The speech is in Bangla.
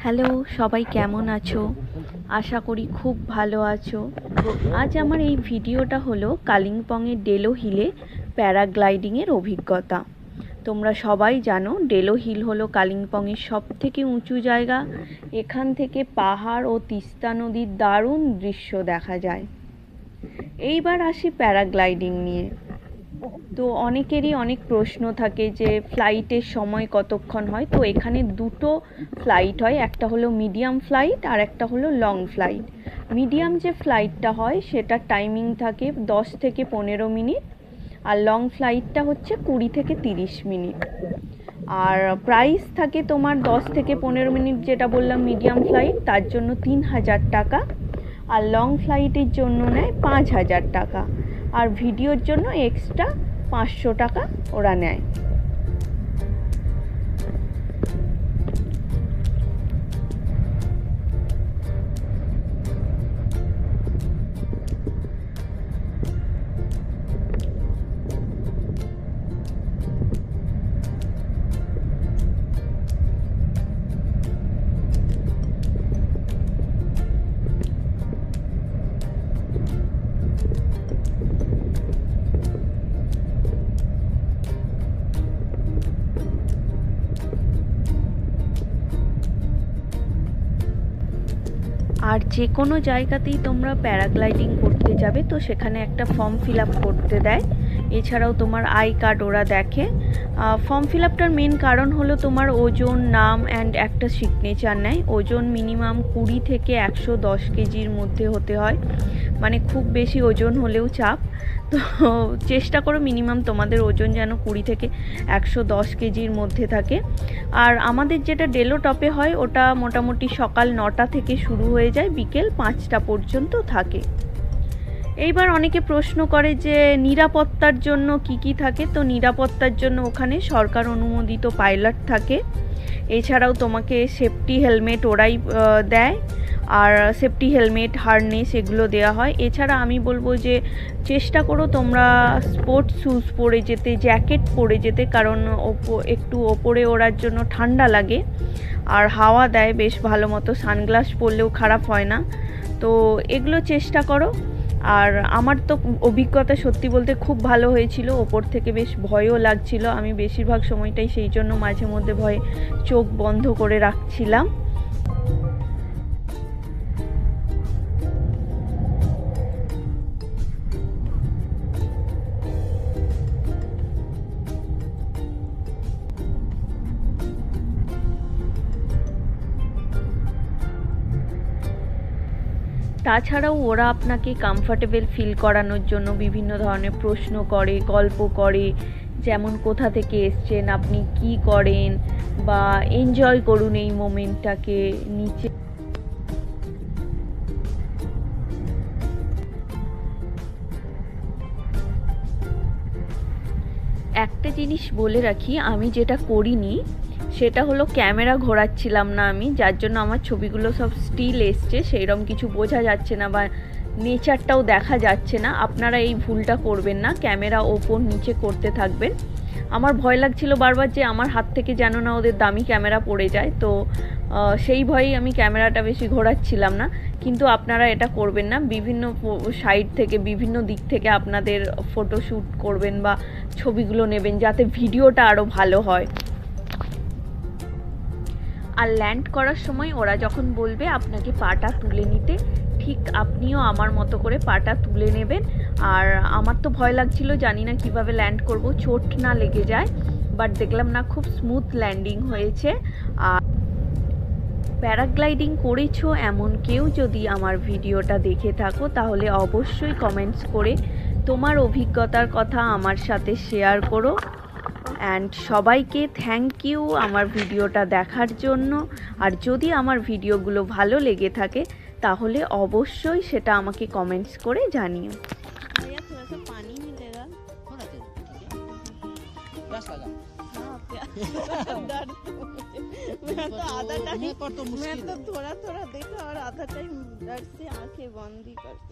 হ্যালো, সবাই কেমন আছো? আশা করি খুব ভালো আছো। আজ আমার এই ভিডিওটা হলো কালিম্পংয়ের ডেলো হিলে প্যারাগ্লাইডিংয়ের অভিজ্ঞতা। তোমরা সবাই জানো ডেলো হিল হলো কালিম্পংয়ের সবথেকে উঁচু জায়গা। এখান থেকে পাহাড় ও তিস্তা নদীর দারুণ দৃশ্য দেখা যায়। এইবার আসি প্যারাগ্লাইডিং নিয়ে। তো অনেকেরই অনেক প্রশ্ন থাকে যে ফ্লাইটের সময় কতক্ষণ হয়। তো এখানে দুটো ফ্লাইট হয়, একটা হলো মিডিয়াম ফ্লাইট আর একটা হলো লং ফ্লাইট। মিডিয়াম যে ফ্লাইটটা হয় সেটার টাইমিং থাকে 10 থেকে 15 মিনিট, আর লং ফ্লাইটটা হচ্ছে 20 থেকে 30 মিনিট। আর প্রাইস থাকে তোমার 10 থেকে 15 মিনিট যেটা বললাম মিডিয়াম ফ্লাইট, তার জন্য 3000 টাকা, আর লং ফ্লাইটের জন্য নেয় 5000 টাকা, আর ভিডিওর জন্য এক্সট্রা 500 টাকা ওরা নেয়। আর যে কোনো জায়গাতেই তোমরা প্যারাগ্লাইডিং করতে যাবে তো সেখানে একটা ফর্ম ফিল আপ করতে দেয়। এছাড়াও তোমার আই কার্ড ওরা দেখে। ফর্ম ফিল আপটার মেন কারণ হলো তোমার ওজন, নাম অ্যান্ড একটা সিগনেচার নেয়। ওজন মিনিমাম 20 থেকে 110 কেজির মধ্যে হতে হয়, মানে খুব বেশি ওজন হলেও চাপ। তো চেষ্টা করো মিনিমাম তোমাদের ওজন যেন 20 থেকে 110 কেজির মধ্যে থাকে। আর আমাদের যেটা ডেলো টপে হয় ওটা মোটামুটি সকাল 9টা থেকে শুরু হয়ে যায়, বিকেল 5টা পর্যন্ত থাকে। এইবার অনেকে প্রশ্ন করে যে নিরাপত্তার জন্য কি থাকে। তো নিরাপত্তার জন্য ওখানে সরকার অনুমোদিত পাইলট থাকে। এছাড়াও তোমাকে সেফটি হেলমেট ওরাই দেয়, আর সেফটি হেলমেট, হারনেস এগুলো দেওয়া হয়। এছাড়া আমি বলবো যে চেষ্টা করো তোমরা স্পোর্টস শ্যুজ পরে যেতে, জ্যাকেট পরে যেতে, কারণ একটু ওপরে ওড়ার জন্য ঠান্ডা লাগে আর হাওয়া দেয় বেশ ভালো মতো। সানগ্লাস পরলেও খারাপ হয় না, তো এগুলো চেষ্টা করো। আর আমার তো অভিজ্ঞতা সত্যি বলতে খুব ভালো হয়েছিল। ওপর থেকে বেশ ভয়ও লাগছিল, আমি বেশিরভাগ সময়টাই সেই জন্য মাঝে মধ্যে ভয়ে চোখ বন্ধ করে রাখছিলাম। তাছাড়াও ওরা আপনাকে কমফর্টেবল ফিল করানোর জন্য বিভিন্ন ধরনের প্রশ্ন করে, গল্প করে, যেমন কোথা থেকে এসছেন, আপনি কি করেন, বা এনজয় করুন এই মোমেন্টটাকে। নিচে একটা জিনিস বলে রাখি, আমি যেটা করিনি সেটা হলো ক্যামেরা ঘোরাচ্ছিলাম না আমি, যার জন্য আমার ছবিগুলো সব স্টিল এসছে, সেইরকম কিছু বোঝা যাচ্ছে না বা নেচারটাও দেখা যাচ্ছে না। আপনারা এই ভুলটা করবেন না, ক্যামেরা ওপর নিচে করতে থাকবেন। আমার ভয় লাগছিল বারবার যে আমার হাত থেকে যেন না ওদের দামি ক্যামেরা পড়ে যায়, তো সেই ভয়েই আমি ক্যামেরাটা বেশি ঘোরাচ্ছিলাম না। কিন্তু আপনারা এটা করবেন না, বিভিন্ন সাইড থেকে বিভিন্ন দিক থেকে আপনাদের ফটোশ্যুট করবেন বা ছবিগুলো নেবেন যাতে ভিডিওটা আরও ভালো হয়। আর ল্যান্ড করার সময় ওরা যখন বলবে আপনাকে পাটা তুলে নিতে, ঠিক আপনিও আমার মতো করে পাটা তুলে নেবেন। আর আমার তো ভয় লাগছিল, জানি না কিভাবে ল্যান্ড করব, চোট না লেগে যায়। বাট দেখলাম না, খুব স্মুথ ল্যান্ডিং হয়েছে। আর প্যারাগ্লাইডিং করেছো এমন কেউ যদি আমার ভিডিওটা দেখে থাকো তাহলে অবশ্যই কমেন্টস করে তোমার অভিজ্ঞতার কথা আমার সাথে শেয়ার করো। অ্যান্ড সবাইকে থ্যাংক ইউ আমার ভিডিওটা দেখার জন্য। আর যদি আমার ভিডিওগুলো ভালো লেগে থাকে তাহলে অবশ্যই সেটা আমাকে কমেন্টস করে জানিও। পানি মিলেগা मैं तो थोड़ा थोड़ा देखा और आधा टाइम डर से आंखें बंद ही करती।